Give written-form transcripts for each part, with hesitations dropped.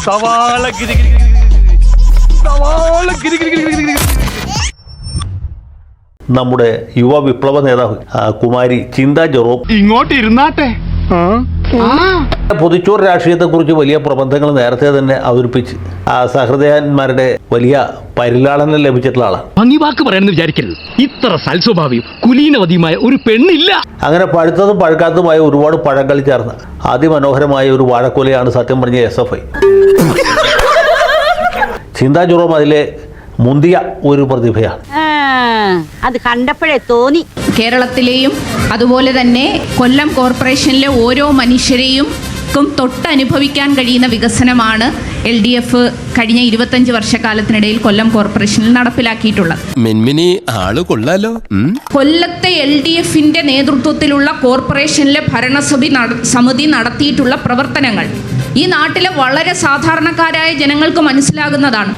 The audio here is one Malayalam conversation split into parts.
സവാള നമ്മുടെ യുവ വിപ്ലവ നേതാവ് കുമാരി ചിന്ത ജെറോം ഇങ്ങോട്ട് ഇരുന്നാട്ടെ. പൊതിച്ചോറ് രാഷ്ട്രീയത്തെക്കുറിച്ച് വലിയ പ്രബന്ധങ്ങൾ നേരത്തെ തന്നെ അവതരിപ്പിച്ച് സഹൃദയന്മാരുടെ വലിയ പരിലാളനം ലഭിച്ചിട്ടുള്ള ആളാണ്. ഭംഗിവാക്ക് പറയാനെന്ന് വിചാരിക്കരുത്. ഇത്ര സൽസ്വഭാവിയും കുലീനവതിയുമായ ഒരു പെണ്ണില്ല. അങ്ങനെ പഴുത്തതും പഴുക്കാത്തതുമായ ഒരുപാട് പഴങ്ങൾ ചേർന്ന അതിമനോഹരമായ ഒരു വാഴക്കൊലയാണ് സത്യം പറഞ്ഞ SFI. ചിന്ത ജെറോം അതിലെ മുന്തിയ ഒരു പ്രതിഭയാണ്. അത് കണ്ടപ്പോഴേ തോന്നി. കേരളത്തിലെയും അതുപോലെ തന്നെ കൊല്ലം കോർപ്പറേഷനിലെ ഓരോ മനുഷ്യരെയും തൊട്ടനുഭവിക്കാൻ കഴിയുന്ന വികസനമാണ് LDF കഴിഞ്ഞ 25 വർഷക്കാലത്തിനിടയിൽ കൊല്ലം കോർപ്പറേഷനിൽ നടപ്പിലാക്കിയിട്ടുള്ളത്. കൊല്ലത്തെ LDFന്റെ നേതൃത്വത്തിലുള്ള കോർപ്പറേഷനിലെ ഭരണസമിതി നടത്തിയിട്ടുള്ള പ്രവർത്തനങ്ങൾ ഈ നാട്ടിലെ വളരെ സാധാരണക്കാരായ ജനങ്ങൾക്ക് മനസ്സിലാകുന്നതാണ്.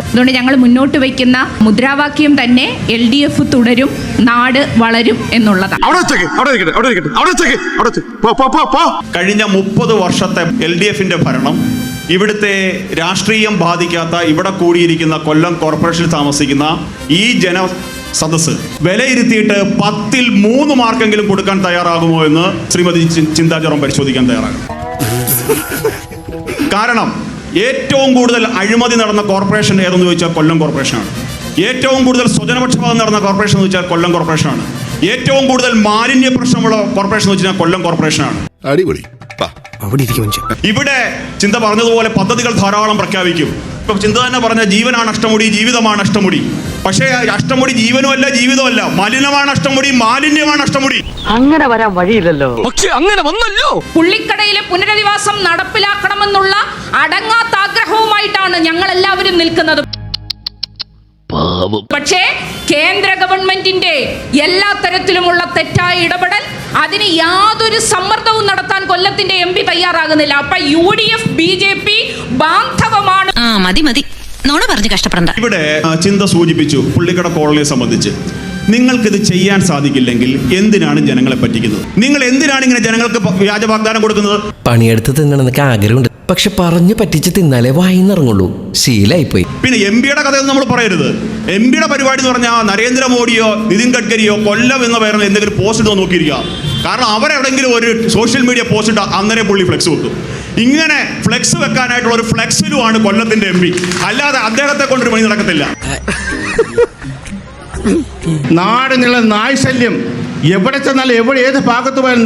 അതുകൊണ്ട് ഞങ്ങൾ മുന്നോട്ട് വയ്ക്കുന്ന മുദ്രാവാക്യം തന്നെ LDF തുടരും, നാട് വളരും എന്നുള്ളതാണ്. കഴിഞ്ഞ 30 വർഷത്തെ LDFന്റെ ഭരണം ഇവിടുത്തെ രാഷ്ട്രീയം ബാധിക്കാത്ത ഇവിടെ കൂടിയിരിക്കുന്ന കൊല്ലം കോർപ്പറേഷനിൽ താമസിക്കുന്ന ഈ സദസ്സ് വിലയിരുത്തിയിട്ട് 10ൽ 3 മാർക്കെങ്കിലും കൊടുക്കാൻ തയ്യാറാകുമോ എന്ന് ശ്രീമതി ചിന്ത ജെറോം പരിശോധിക്കാൻ തയ്യാറാകും. കാരണം ഏറ്റവും കൂടുതൽ അഴിമതി നടന്ന കോർപ്പറേഷൻ ഏതെന്ന് ചോദിച്ചാൽ കൊല്ലം കോർപ്പറേഷനാണ്. ഏറ്റവും കൂടുതൽ സ്വജനപക്ഷപാതം നടന്ന കോർപ്പറേഷൻ എന്ന് വെച്ചാൽ കൊല്ലം കോർപ്പറേഷനാണ്. ഏറ്റവും കൂടുതൽ മാലിന്യ പ്രശ്നമുള്ള കോർപ്പറേഷൻ എന്ന് വെച്ചാൽ കൊല്ലം കോർപ്പറേഷനാണ്. ഇവിടെ ചിന്ത പറഞ്ഞതുപോലെ പദ്ധതികൾ ധാരാളം പ്രഖ്യാപിക്കും. ഇപ്പൊ ചിന്ത തന്നെ പറഞ്ഞ ജീവനാണ് അഷ്ടമുടി, ജീവിതമാണ് അഷ്ടമുടി. പക്ഷേ അഷ്ടമുടി ജീവനുമല്ല, ജീവിതമല്ല, മലിനമാണ് അഷ്ടമുടി, മാലിന്യമാണ് അഷ്ടമുടി. അങ്ങനെ വരാൻ വഴിയില്ലല്ലോ. പക്ഷെ അങ്ങനെ വന്നല്ലോ. പുള്ളിക്കടയിലെ പുനരധിവാസം നടപ്പിലാക്കണമെന്നുള്ള അടങ്ങാത്ത ആഗ്രഹവുമായിട്ടാണ് ഞങ്ങൾ എല്ലാവരും നിൽക്കുന്നത്. പക്ഷേ കേന്ദ്ര ഗവൺമെന്റിന്റെ എല്ലാ തരത്തിലുമുള്ള തെറ്റായ ഇടപെടൽ, അതിന് യാതൊരു സമ്മർദ്ദവും നടത്താൻ കൊല്ലത്തിന്റെ MP തയ്യാറാകുന്നില്ല. അപ്പൊ UDF BJP ബാന്ധവമാണ്. മതി നോണ പറഞ്ഞ് കഷ്ടപ്പെടണ്ട. ഇവിടെ ചിന്ത സൂചിപ്പിച്ചു പുള്ളിക്കട കോളനിയെ സംബന്ധിച്ച്. നിങ്ങൾക്കിത് ചെയ്യാൻ സാധിക്കില്ലെങ്കിൽ എന്തിനാണ് ജനങ്ങളെ പറ്റിക്കുന്നത്? നിങ്ങൾ എന്തിനാണ് ഇങ്ങനെ ജനങ്ങൾക്ക് വ്യാജ വാഗ്ദാനം കൊടുക്കുന്നത്? പണിയെടുത്ത് തിന്നണമെന്നൊക്കെ ആഗ്രഹമുണ്ട്, പക്ഷെ പറഞ്ഞു പറ്റിച്ച് തിന്നാലേ വായിന്നിറങ്ങുള്ളൂ. ശീലായിപ്പോയി. പിന്നെ MP-യുടെ കഥയൊന്നും നമ്മൾ പറയരുത്. MP-യുടെ പരിപാടി എന്ന് പറഞ്ഞാൽ നരേന്ദ്രമോദിയോ നിതിൻ ഗഡ്കരിയോ കൊല്ലം എന്ന് പറയുന്ന എന്തെങ്കിലും പോസ്റ്റ് ഇട്ടോ നോക്കിയിരിക്കുക. കാരണം അവരെവിടെങ്കിലും ഒരു സോഷ്യൽ മീഡിയ പോസ്റ്റ് ഇട്ടാൽ അന്നേരം പുള്ളി ഫ്ലെക്സ് വെക്കും. ഇങ്ങനെ ഫ്ലെക്സ് വെക്കാനായിട്ടുള്ള ഒരു ഫ്ലെക്സിലുമാണ് കൊല്ലത്തിന്റെ MP. അല്ലാതെ അദ്ദേഹത്തെ കൊണ്ടൊരു പണി നടക്കത്തില്ല. നാടിനുള്ള നായ് ശല്യം എവിടെ ചെന്നാലും ഏത് ഭാഗത്ത് പോയാലും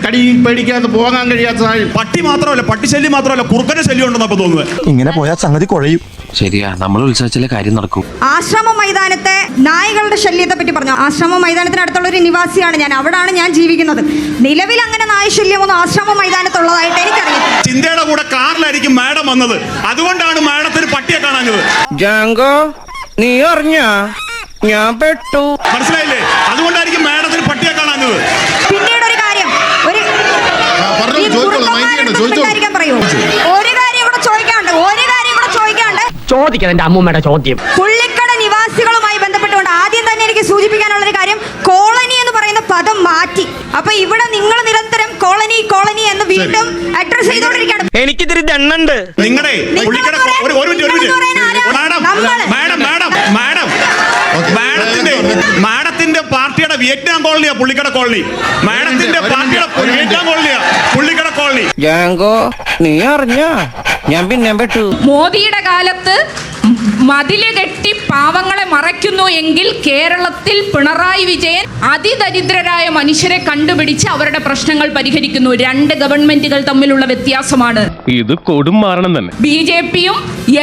കടി പേടിക്കാതെ പോകാൻ കഴിയാത്ത സാഹചര്യം. പട്ടി മാത്രമല്ല, പട്ടിശല്യം മാത്രമല്ല, കുറുക്കന്റെ ശല്യം ഉണ്ടെന്ന് അപ്പൊ തോന്നുന്നത്. ഇങ്ങനെ പോയാൽ സംഗതി കുഴയും. ശരിയാ, നമ്മൾ ഉത്സവത്തിലെ കാര്യം നടക്കും. ആശ്രമ മൈതാനത്തെ നായകളുടെ ശല്യത്തെ പറ്റി പറഞ്ഞു. ആശ്രമ മൈതാനത്തിനടുത്തുള്ള ഒരു നിവാസിയാണ് ഞാൻ. അവിടാണ് ഞാൻ ജീവിക്കുന്നത്. നിലവിൽ അങ്ങനെ നായശല്യമൊന്നും ആശ്രമ മൈതാനത്തുള്ളതായിട്ട് എനിക്കറിയാം. ചിന്തയുടെ കൂടെ കാറിലായിരിക്കും മാഡം വന്നത്. അതുകൊണ്ടാണ് മാഡത്തിന് പട്ടിയെ കാണാഞ്ഞത്. ജാങ്കോ, നീ അറിഞ്ഞ ഞാൻ പെട്ടു. മനസ്സിലായില്ലേ? അതുകൊണ്ടായിരിക്കും മാഡത്തിന് പട്ടിയെ കാണാഞ്ഞത്. പിന്നീട് ഒരു കാര്യം, ഒരു കാര്യം കൂടെ ചോദിക്കാണ്ട് ചോദിക്കാൻ എന്റെ അമ്മൂമ്മയുടെ ചോദ്യം. പുള്ളിക്കട നിവാസികളുമായി ബന്ധപ്പെട്ടുകൊണ്ട് ആദ്യം തന്നെ എനിക്ക് സൂചിപ്പിക്കാനുള്ള ഒരു കാര്യം, കോളനി എന്ന് പറയുന്ന പദം മാറ്റി. അപ്പൊ ഇവിടെ നിങ്ങൾ നിരന്തരം കോളനി കോളനി എന്ന് വീണ്ടും അഡ്രസ് ചെയ്തോണ്ടിരിക്കുകയാണ്. എനിക്കിതിരി ദണ്ണുണ്ട്. നിങ്ങളുടെ മാഡത്തിന്റെ പാർട്ടിയുടെ വിയറ്റ്നാം കോളനിയാ പുള്ളിക്കട കോളനി. മാഡത്തിന്റെ പാർട്ടിയുടെ വിയറ്റ്നാം കോളനിയാ പുള്ളിക്കട കോളനി. ജാങ്കോ, നീ അറിഞ്ഞ ഞാൻ പിന്നെ പെട്ടു. മോദിയുടെ കാലത്ത് മതില് കെട്ടി പാവങ്ങളെ മറയ്ക്കുന്നു എങ്കിൽ കേരളത്തിൽ പിണറായി വിജയൻ അതിദരിദ്രരായ മനുഷ്യരെ കണ്ടുപിടിച്ച് അവരുടെ പ്രശ്നങ്ങൾ പരിഹരിക്കുന്നു. 2 ഗവൺമെന്റുകൾ തമ്മിലുള്ള വ്യത്യാസമാണ് ഇത്. കൊടും മാറണം തന്നെ. BJPയും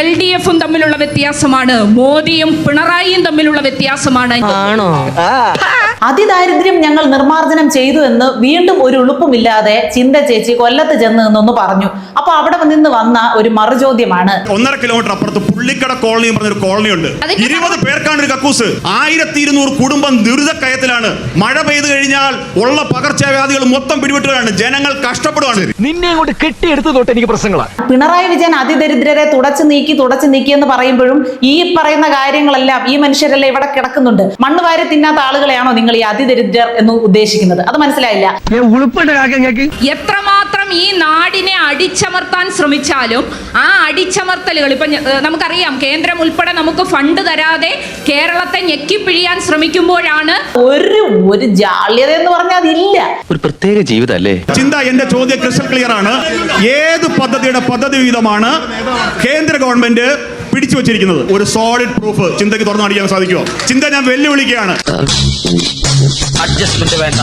LDFും തമ്മിലുള്ള വ്യത്യാസമാണ്. മോദിയും പിണറായിയും തമ്മിലുള്ള വ്യത്യാസമാണ്. അതിദാരിദ്ര്യം ഞങ്ങൾ നിർമ്മാർജ്ജനം ചെയ്തു എന്ന് വീണ്ടും ഒരു ഉളുപ്പുമില്ലാതെ ചിന്ത ചേച്ചി കൊല്ലത്ത് ചെന്ന് നിന്നൊന്ന് പറഞ്ഞു. അപ്പൊ അവിടെ നിന്ന് വന്ന ഒരു മറുചോദ്യമാണ്, 1.5 കിലോമീറ്റർ അപ്പുറത്ത് പുള്ളിക്കട കോളനി പറഞ്ഞൊരു കോളനി ഉണ്ട്. 20 പേർക്കാണ് ഒരു കക്കൂസ്. 1200 കുടുംബം ദുരിതക്കയത്തിലാണ്. മഴ പെയ്തു കഴിഞ്ഞാൽ ഉള്ള പകർച്ചവ്യാധികൾ മൊത്തം പിടിവിട്ടുകയാണ്. ജനങ്ങൾ കഷ്ടപ്പെടുകയാണ്. നിന്നെ അങ്ങോട്ട് കെട്ടിയെടുത്ത് തൊട്ട് എനിക്ക് പ്രശ്നങ്ങളാണ്. പിണറായി വിജയൻ അതിദരിദ്രരെ തുടച്ചു നീക്കി എന്ന് പറയുമ്പോഴും ഈ പറയുന്ന കാര്യങ്ങളെല്ലാം ഈ മനുഷ്യരെല്ലാം ഇവിടെ കിടക്കുന്നുണ്ട്. മണ്ണ് വാരി തിന്നാത്ത ആളുകളെയാണോ നിങ്ങൾ ഈ അതിദരിദ്രർ എന്ന് ഉദ്ദേശിക്കുന്നത്? അത് മനസ്സിലായില്ല. എത്രമാത്രം ഈ നാടിനെ അടിച്ചമർത്താൻ ശ്രമിച്ചാലും ആ അടിച്ചമർത്തലുകൾ ഇപ്പൊ നമുക്കറിയാം, കേന്ദ്രം ഉൾപ്പെടെ നമുക്ക് ഫണ്ട് തരാതെ കേരളത്തെ ഞെക്കിപ്പിഴിയാൻ ശ്രമിക്കുമ്പോഴാണ് ഒരു ജാള്യത എന്ന് പറഞ്ഞാൽ അതില്ല. ഒരു പ്രത്യേക ജീവിതമല്ലേ ചിന്ത. എന്റെ ചോദ്യം ക്രിസ്റ്റൽ ക്ലിയർ ആണ്. ഏത് പദ്ധതിയുടെ പദ്ധതി വിഹിതമാണ് കേന്ദ്ര ഗവൺമെന്റ് പിടിച്ചു വച്ചിരിക്കുന്നത്? ഒരു സോളിഡ് പ്രൂഫ് ചിന്തയ്ക്ക് തുറന്നു കാണിക്കാൻ സാധിക്കുമോ? ചിന്ത, ഞാൻ വെല്ലുവിളിക്കുകയാണ്. അഡ്ജസ്റ്റ്മെന്റ് വേണ്ട.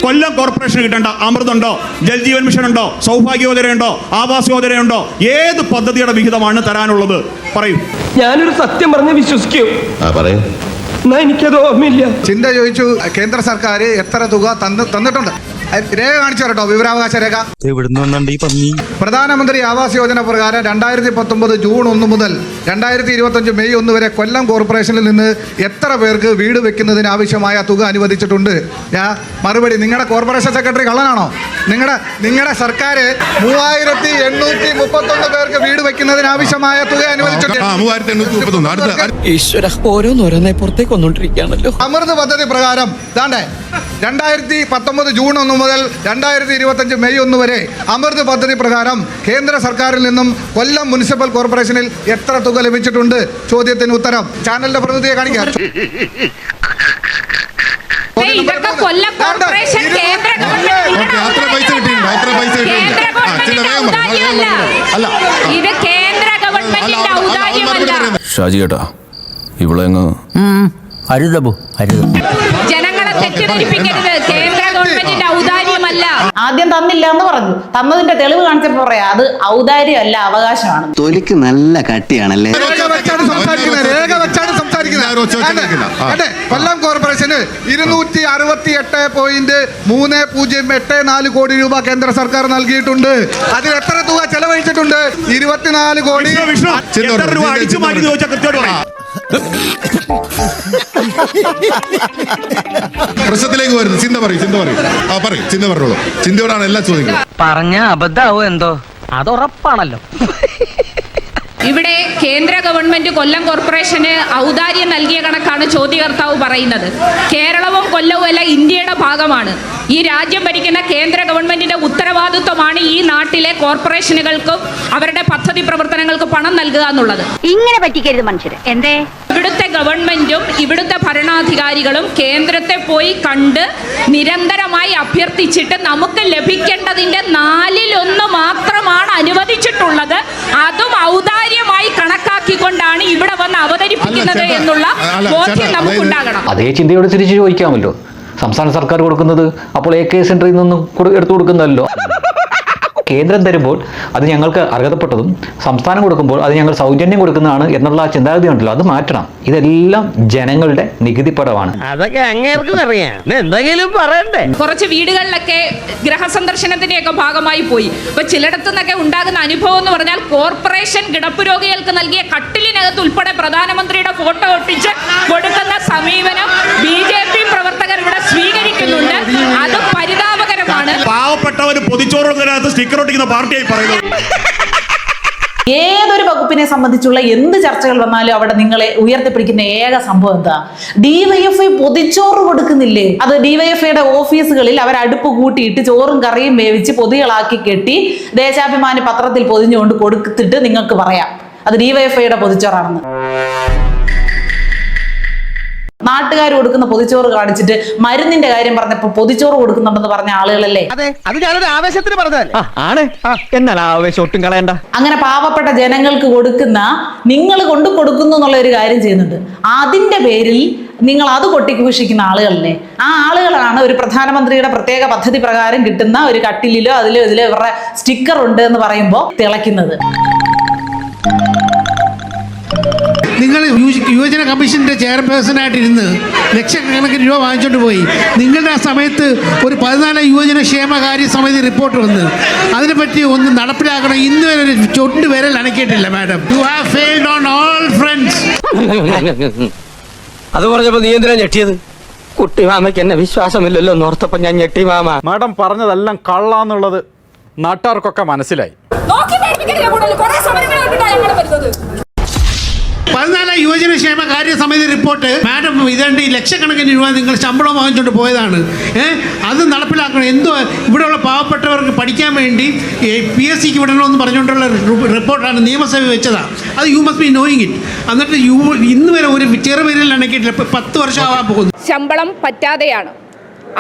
കൊല്ലം കോർപ്പറേഷന് കിട്ടേണ്ട അമൃതുണ്ടോ, ജൽജീവൻ മിഷൻ ഉണ്ടോ, സൗഭാഗ്യ യോജനയുണ്ടോ, ആവാസ് യോജനയുണ്ടോ? ഏത് പദ്ധതിയുടെ വിഹിതമാണ് തരാനുള്ളത്? പറയൂ. ഞാനൊരു സത്യം പറഞ്ഞ് വിശ്വസിക്കൂ. പറയൂ. എനിക്കത് ഓർമ്മയില്ല. ചിന്ത ചോദിച്ചു, കേന്ദ്ര സർക്കാർ എത്ര തുക തന്നിട്ടുണ്ട്? രേഖ കാണിച്ചു കേട്ടോ, വിവരാവകാശ രേഖ. പ്രധാനമന്ത്രി ആവാസ് യോജന പ്രകാരം 2019 ജൂൺ 1 മുതൽ 2025 മെയ് 1 വരെ കൊല്ലം കോർപ്പറേഷനിൽ നിന്ന് എത്ര പേർക്ക് വീട് വെക്കുന്നതിന് ആവശ്യമായ തുക അനുവദിച്ചിട്ടുണ്ട്? മറുപടി, നിങ്ങളുടെ കോർപ്പറേഷൻ സെക്രട്ടറി കള്ളനാണോ? നിങ്ങളുടെ സർക്കാർ 3831 പേർക്ക് വീട് വെക്കുന്നതിന് ആവശ്യമായ തുക അനുവദിച്ചിട്ടുണ്ട്. ഓരോന്നോരോന്നെ പുറത്തേക്ക് വന്നോണ്ടിരിക്കുകയാണല്ലോ. അമൃത് പദ്ധതി പ്രകാരം 2019 ജൂൺ 1 മുതൽ 2025 മെയ് 1 വരെ അമൃത് പദ്ധതി പ്രകാരം കേന്ദ്ര സർക്കാരിൽ നിന്നും കൊല്ലം മുനിസിപ്പൽ കോർപ്പറേഷനിൽ എത്ര തുക ലഭിച്ചിട്ടുണ്ട്? ചോദ്യത്തിന് ഉത്തരം ചാനലിന്റെ പ്രതിനിധിയെ കാണിക്കാം. ഇതൊക്കെ കൊല്ലം കോർപ്പറേഷൻ കേന്ദ്ര ഇത് കേന്ദ്ര ഗവൺമെന്റിന്റെ ഔദാര്യമല്ല. ഷാജി കേട്ടാ ഇവിടെ അരുതബു അരുത്. ജനങ്ങളെ തെറ്റിദ്ധരിപ്പിക്കരുത്. കേന്ദ്ര ഗവൺമെന്റിന്റെ ഔദാര്യമല്ല. ആദ്യം തന്നില്ല എന്ന് പറഞ്ഞു, തന്നതിന്റെ തെളിവ് കാണിച്ചപ്പോ പറയാ അത് ഔദാര്യമല്ല, അവകാശമാണ്. തൊലിക്ക് നല്ല കട്ടിയാണല്ലേ. രേഖ വെച്ചാണ് സംസാരിക്കുന്നത്. കൊല്ലം കോർപ്പറേഷന് 268.3084 കോടി രൂപ കേന്ദ്ര സർക്കാർ നൽകിയിട്ടുണ്ട്. അതിൽ എത്ര തുക ചെലവഴിച്ചിട്ടുണ്ട്? 24 കോടി. അടിച്ചു മാറ്റി ചോദിച്ചാൽ കൃത്യമായിട്ട് പറയാം. പ്രശ്നത്തിലേക്ക് വരുന്നു. ചിന്ത പറയും. ചിന്ത പറഞ്ഞോളൂ. ചിന്തയോടാണ് എല്ലാ ചോദ്യങ്ങളും. പറഞ്ഞ അബദ്ധാവോ എന്തോ? അതുറപ്പാണല്ലോ. ഇവിടെ കേന്ദ്ര ഗവൺമെന്റ് കൊല്ലം കോർപ്പറേഷന് ഔദാര്യം നൽകിയ കണക്കാണ് ചോദ്യകർത്താവ് പറയുന്നത്. കേരളവും കൊല്ലവും അല്ല, ഇന്ത്യയുടെ ഭാഗമാണ്. ഈ രാജ്യം ഭരിക്കുന്ന കേന്ദ്ര ഗവൺമെന്റിന്റെ ഉത്തരവാദിത്വമാണ് ഈ നാട്ടിലെ കോർപ്പറേഷനുകൾക്കും അവരുടെ പദ്ധതി പ്രവർത്തനങ്ങൾക്ക് പണം നൽകുക എന്നുള്ളത്. ഇങ്ങനെ പറ്റിക്കരുത് മനുഷ്യരെ. എന്തേ? ഇവിടുത്തെ ഗവൺമെന്റും ഇവിടുത്തെ ഭരണാധികാരികളും കേന്ദ്രത്തെ പോയി കണ്ട് നിരന്തരമായി അഭ്യർത്ഥിച്ചിട്ട് നമുക്ക് ലഭിക്കേണ്ടതിന്റെ 1/4 മാത്രമാണ് അനുവദിച്ചിട്ടുള്ളത്. അതും ഔദാര്യമായി കണക്കാക്കിക്കൊണ്ടാണ് ഇവിടെ വന്ന് അവതരിപ്പിക്കുന്നത് എന്നുള്ള ബോധ്യം നമുക്കുണ്ടാകണം. അതേ ചിന്തയോട് തിരിച്ചു ചോദിക്കാമല്ലോ. സംസ്ഥാന സർക്കാർ കൊടുക്കുന്നത് അപ്പോൾ AK സെന്ററിൽ നിന്നും എടുത്തു കൊടുക്കുന്നതല്ലോ. കേന്ദ്രം തരുമ്പോൾ അത് ഞങ്ങൾക്ക് അർഹതപ്പെട്ടതും സംസ്ഥാനം കൊടുക്കുമ്പോൾ അത് ഞങ്ങൾ സൗജന്യം കൊടുക്കുന്നതാണ് എന്നുള്ള ആ ചിന്താഗതി ഉണ്ടല്ലോ, അത് മാറ്റണം. ഇതെല്ലാം ജനങ്ങളുടെ നികുതിപ്പടമാണ്. അതൊക്കെ അങ്ങേർക്ക് അറിയാം, എന്തെങ്കിലും പറയണ്ടേ. കുറച്ച് വീടുകളിലൊക്കെ ഗൃഹസന്ദർശനത്തിന്റെയൊക്കെ ഭാഗമായി പോയി. അപ്പൊ ചിലയിടത്തു നിന്നൊക്കെ ഉണ്ടാകുന്ന അനുഭവം എന്ന് പറഞ്ഞാൽ കോർപ്പറേഷൻ കിടപ്പ് രോഗികൾക്ക് നൽകിയ കട്ടിലിനകത്ത് ഉൾപ്പെടെ പ്രധാനമന്ത്രിയുടെ ഫോട്ടോ ഒട്ടിച്ച് കൊടുക്കുന്ന സമീപനം BJP പ്രവർത്തകർ ഇവിടെ സ്വീകരിക്കുന്നുണ്ട്. അത് പരിതാപകരമാണ്. പാവപ്പെട്ടവന് പൊതിച്ചോറുള്ളതിനകത്ത് സ്റ്റിക്കർ ഒട്ടിക്കുന്ന പാർട്ടിയായി പറയുന്നത്. ഏതൊരു വകുപ്പിനെ സംബന്ധിച്ചുള്ള എന്ത് ചർച്ചകൾ വന്നാലും അവിടെ നിങ്ങളെ ഉയർത്തിപ്പിടിക്കുന്ന ഏക സംഭവം എന്താ? DYFI പൊതിച്ചോറ് കൊടുക്കുന്നില്ലേ? അത് DYFIയുടെ ഓഫീസുകളിൽ അവർ അടുപ്പ് കൂട്ടിയിട്ട് ചോറും കറിയും വേവിച്ച് പൊതികളാക്കി കെട്ടി ദേശാഭിമാനി പത്രത്തിൽ പൊതിഞ്ഞുകൊണ്ട് കൊടുത്തിട്ട് നിങ്ങൾക്ക് പറയാം അത് DYFIയുടെ പൊതിച്ചോറാണെന്ന്. നാട്ടുകാർ കൊടുക്കുന്ന പൊതിച്ചോറ് കാണിച്ചിട്ട് മരുന്നിന്റെ കാര്യം പറഞ്ഞപ്പോ പൊതിച്ചോറ് കൊടുക്കുന്നുണ്ടെന്ന് പറഞ്ഞ ആളുകളല്ലേ? അതെ, അത് ഞാനൊരു ആവേശത്തിന് പറഞ്ഞതല്ലേ. ആണ്, എന്നാൽ ആവേശം ഒട്ടും കളയണ്ട. അങ്ങനെ പാവപ്പെട്ട ജനങ്ങൾക്ക് കൊടുക്കുന്ന, നിങ്ങൾ കൊണ്ടു കൊടുക്കുന്നു എന്നുള്ള ഒരു കാര്യം ചെയ്യുന്നുണ്ട്. അതിന്റെ പേരിൽ നിങ്ങൾ അത് കൊട്ടിഘോഷിക്കുന്ന ആളുകളല്ലേ? ആ ആളുകളാണ് ഒരു പ്രധാനമന്ത്രിയുടെ പ്രത്യേക പദ്ധതി പ്രകാരം കിട്ടുന്ന ഒരു കട്ടിലിലോ അതിലോ ഇതിലോ ഇവരുടെ സ്റ്റിക്കർ ഉണ്ട് എന്ന് പറയുമ്പോൾ തിളയ്ക്കുന്നത്. നിങ്ങൾ യുവജന കമ്മീഷന്റെ ചെയർപേഴ്സണായിട്ടിരുന്ന് ലക്ഷക്കണക്കിന് രൂപ വാങ്ങിച്ചുകൊണ്ട് പോയി. നിങ്ങളുടെ ആ സമയത്ത് ഒരു 14 യുവജന ക്ഷേമകാര്യ സമിതി റിപ്പോർട്ട് വന്ന് അതിനെപ്പറ്റി ഒന്ന് നടപ്പിലാക്കണം. ഇന്ന് വരെ ഒരു ചൊട്ട് വിരൽ അനക്കിയിട്ടില്ല madam. You have failed on all fronts. അത് പറഞ്ഞപ്പോ നീ എന്തിനാ ഞെട്ടിയത്? കുട്ടി മാമയ്ക്ക് എന്നെ വിശ്വാസമില്ലല്ലോ എന്നോർത്തപ്പോ ഞാൻ ഞെട്ടി മാമ. മാഡം പറഞ്ഞതെല്ലാം കള്ളാന്നുള്ളത് നാട്ടുകാർക്കൊക്കെ മനസ്സിലായി. 14 യുവജനക്ഷേമ കാര്യസമിതി റിപ്പോർട്ട് മാഡം ഇതേണ്ട ഈ ലക്ഷക്കണക്കിന് രൂപ നിങ്ങൾ ശമ്പളം വാങ്ങിച്ചുകൊണ്ട് പോയതാണ്. അത് നടപ്പിലാക്കണം. എന്തോ ഇവിടെയുള്ള പാവപ്പെട്ടവർക്ക് പഠിക്കാൻ വേണ്ടി PSCക്ക് വിടണമെന്ന് പറഞ്ഞുകൊണ്ടുള്ള റിപ്പോർട്ടാണ് നിയമസഭ വെച്ചതാണ്. അത് you must be knowing it. എന്നിട്ട് ഇന്ന് വരെ ഒരു ചെറുപേരിൽ അണക്കിയിട്ടില്ല. 10 വർഷം ആവാൻ പോകുന്നു. ശമ്പളം പറ്റാതെയാണ്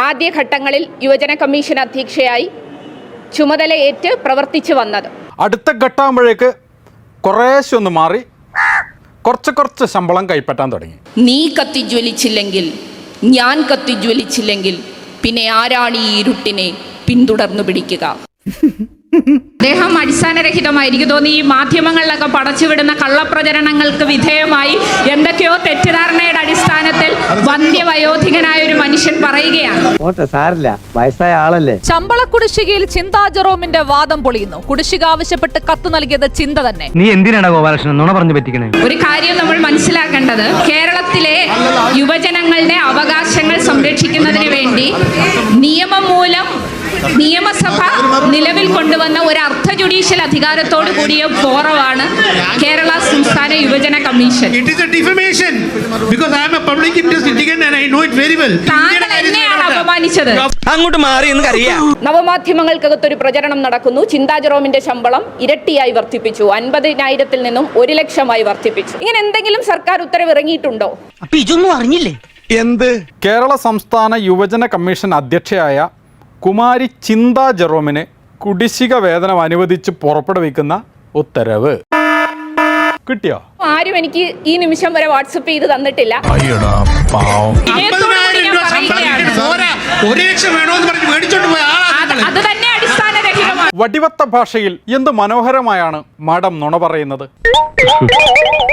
ആദ്യഘട്ടങ്ങളിൽ യുവജന കമ്മീഷൻ അധ്യക്ഷയായി ചുമതലയേറ്റ് പ്രവർത്തിച്ചു വന്നത്. അടുത്ത ഘട്ടമാകുമ്പോഴേക്ക് കുറേശ്ശെ ഒന്ന് മാറി കുറച്ച് ശമ്പളം കൈപ്പറ്റാൻ തുടങ്ങി. നീ കത്തിജ്വലിച്ചില്ലെങ്കിൽ, ഞാൻ കത്തിജ്വലിച്ചില്ലെങ്കിൽ പിന്നെ ആരാണ് ഈ ഇരുട്ടിനെ പിന്തുടർന്നു പിടിക്കുക? അദ്ദേഹം അടിസ്ഥാനരഹിതമായി എനിക്ക് തോന്നി ഈ മാധ്യമങ്ങളിലൊക്കെ പടച്ചുവിടുന്ന കള്ളപ്രചരണങ്ങൾക്ക് വിധേയമായി എന്തൊക്കെയോ തെറ്റിദ്ധാരണയുടെ അടിസ്ഥാനത്തിൽ വന്ധ്യവയോധികനായ ഒരു മനുഷ്യൻ പറയുകയാണ്. വയസ്സായ ആളല്ലേ. ശമ്പള കുടിശ്ശികയിൽ ചിന്താ ജെറോമിന്റെ വാദം പൊളിയുന്നു. കുടിശ്ശിക ആവശ്യപ്പെട്ട് കത്ത് നൽകിയത് ചിന്ത തന്നെ. നീ എന്തിനാണ് ഗോപാലകൃഷ്ണൻ നുണ പറഞ്ഞു പറ്റിക്കണേ? ഒരു കാര്യം നമ്മൾ മനസ്സിലാക്കേണ്ടത്, കേരളത്തിലെ യുവജനങ്ങളുടെ അവകാശങ്ങൾ സംരക്ഷിക്കുന്നതിന് വേണ്ടി നിയമം മൂലം നിയമസഭ നിലവിൽ കൊണ്ടുവന്ന ഒരു അർദ്ധ ജുഡീഷ്യൽ അധികാരത്തോട് കൂടിയ ഫോറമാണ് കേരള സംസ്ഥാന യുവജന കമ്മീഷൻ. താങ്കൾ എന്നെയാണ് അപമാനിച്ചത്. അങ്ങോട്ട് മാറി എന്ന് അറിയാം. നവമാധ്യമങ്ങൾക്കകത്തൊരു പ്രചരണം നടക്കുന്നു. ചിന്താ ജെറോമിന്റെ ശമ്പളം ഇരട്ടിയായി വർദ്ധിപ്പിച്ചു, 50,000-ൽ നിന്നും 1,00,000-ആയി വർദ്ധിപ്പിച്ചു. ഇങ്ങനെ എന്തെങ്കിലും സർക്കാർ ഉത്തരവ് ഇറങ്ങിയിട്ടുണ്ടോ? ഇതൊന്നും അറിഞ്ഞില്ലേ? എന്ത്? കേരള സംസ്ഥാന യുവജന കമ്മീഷൻ അധ്യക്ഷയായ കുമാരി ചിന്താ ജെറോമിന് കുടിശ്ശിക വേതനം അനുവദിച്ച് പുറപ്പെടുവിക്കുന്ന ഉത്തരവ് കിട്ടിയോ? ആരും എനിക്ക് ഈ നിമിഷം വരെ വാട്സപ്പ് ചെയ്ത് തന്നിട്ടില്ല. അത് തന്നെ അടിസ്ഥാനരഹിതമാണ്. വടിവത്ത ഭാഷയിൽ എന്ത് മനോഹരമായാണ് മാഡം നുണ പറയുന്നത്.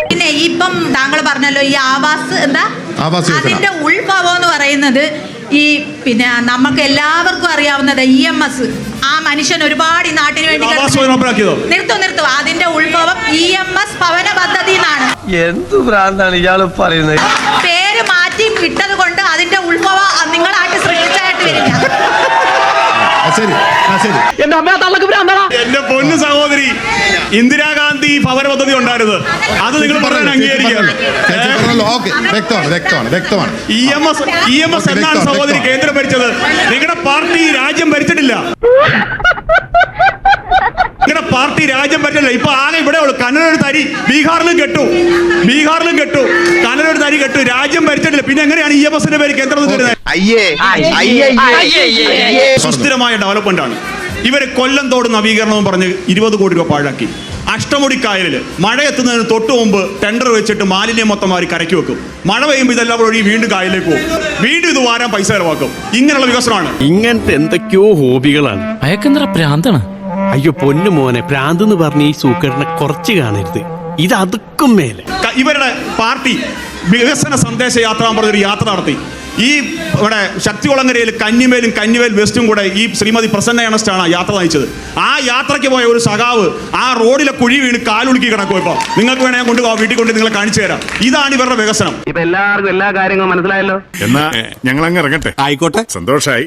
പിന്നെ ഇപ്പം താങ്കൾ പറഞ്ഞല്ലോ ഈ ആവാസ് എന്താ, അതിന്റെ ഉൾഭാവം എന്ന് പറയുന്നത് ഈ പിന്നെ നമുക്ക് എല്ലാവർക്കും അറിയാവുന്നത് EMS. ആ മനുഷ്യൻ ഒരുപാട് ഈ നാട്ടിന് വേണ്ടി നിർത്തും. അതിന്റെ ഉത്ഭവം EMS ഭവന പദ്ധതി എന്നാണ്. എന്ത് ഭ്രാന്താണ് ഇയാള് പറയുന്നത്? പേര് മാറ്റി വിട്ടത് കൊണ്ട് അതിന്റെ ഉത്ഭവം നിങ്ങളായിട്ട് സൃഷ്ടിച്ചായിട്ട് വരില്ല. എന്റെ അമ്മ തള്ളക്ക് ഭ്രാന്താ. എന്റെ പൊന്നു സഹോദരി, ഇന്ദിരാഗാന്ധി ഭവന പദ്ധതി ഉണ്ടായിരുന്നു. അത് നിങ്ങൾ പറയാൻ അംഗീകരിക്കുകയാണ്. EMS എന്നാണ് സഹോദരി കേന്ദ്രം ഭരിച്ചത്. നിങ്ങളുടെ പാർട്ടി രാജ്യം ഭരിച്ചിട്ടില്ല. ഇപ്പൊ ആകെ ഇവിടെ ഉള്ളു. കന്നഡൊരു തരി ബീഹാറിലും കെട്ടു, കന്നഡൊരു തരി കെട്ടു. രാജ്യം ഭരിച്ചിട്ടില്ല. പിന്നെ എങ്ങനെയാണ് EMSന്റെ പേര് കേന്ദ്രത്തിൽ വരുന്നത്? സുസ്ഥിരമായ ഡെവലപ്മെന്റ് ആണ്. ഇവര് കൊല്ലം തോട് നവീകരണമെന്ന് പറഞ്ഞ് 20 കോടി രൂപ പാഴാക്കി. അഷ്ടമുടിക്കായലിൽ മഴ എത്തുന്നതിന് തൊട്ട് മുമ്പ് ടെൻഡർ വെച്ചിട്ട് മാലിന്യം മൊത്തം മാറി കരയ്ക്ക് വെക്കും. മഴ പെയ്യുമ്പോൾ ഇതെല്ലാം ഒഴുകി വീണ്ടും കായലിലേക്ക് പോകും. വീണ്ടും ഇത് വാരാൻ പൈസ ചെലവാക്കും. ഇങ്ങനെയുള്ള വികസനമാണ്. ഇങ്ങനത്തെ എന്തൊക്കെയോ ഹോബികളാണ്. അയക്കെന്തറ പ്രാന്താണ്. അയ്യോ പൊന്നു മോനെ, ഭ്രാന്ത് എന്ന് പറഞ്ഞ് ഈ സൂക്കറിനെ കുറച്ച് കാണരുത്. ഇത് അതുക്കും മേലെ. ഇവരുടെ പാർട്ടി വികസന സന്ദേശ യാത്ര പറഞ്ഞൊരു യാത്ര നടത്തി. ഈ ഇവിടെ ശക്തികുളങ്ങരയിൽ കന്നിവേൽ വെസ്റ്റും കൂടെ ഈ ശ്രീമതി പ്രസന്ന ഏണസ്റ്റാണ് യാത്ര നയിച്ചത്. ആ യാത്രയ്ക്ക് പോയ ഒരു സഖാവ് ആ റോഡിലെ കുഴി വീണ് കാലുളുക്കി കിടക്കും. ഇപ്പൊ നിങ്ങൾക്ക് വേണേ ഞാൻ കൊണ്ടുപോകാം, വീട്ടിൽ കൊണ്ട് നിങ്ങളെ കാണിച്ചു തരാം. ഇതാണ് ഇവരുടെ വികസനം. ഇപ്പൊ എല്ലാവർക്കും എല്ലാ കാര്യങ്ങളും മനസ്സിലായല്ലോ. എന്നാ ഞങ്ങൾ അങ്ങ് ഇറങ്ങട്ടെ. ആയിക്കോട്ടെ, സന്തോഷായി.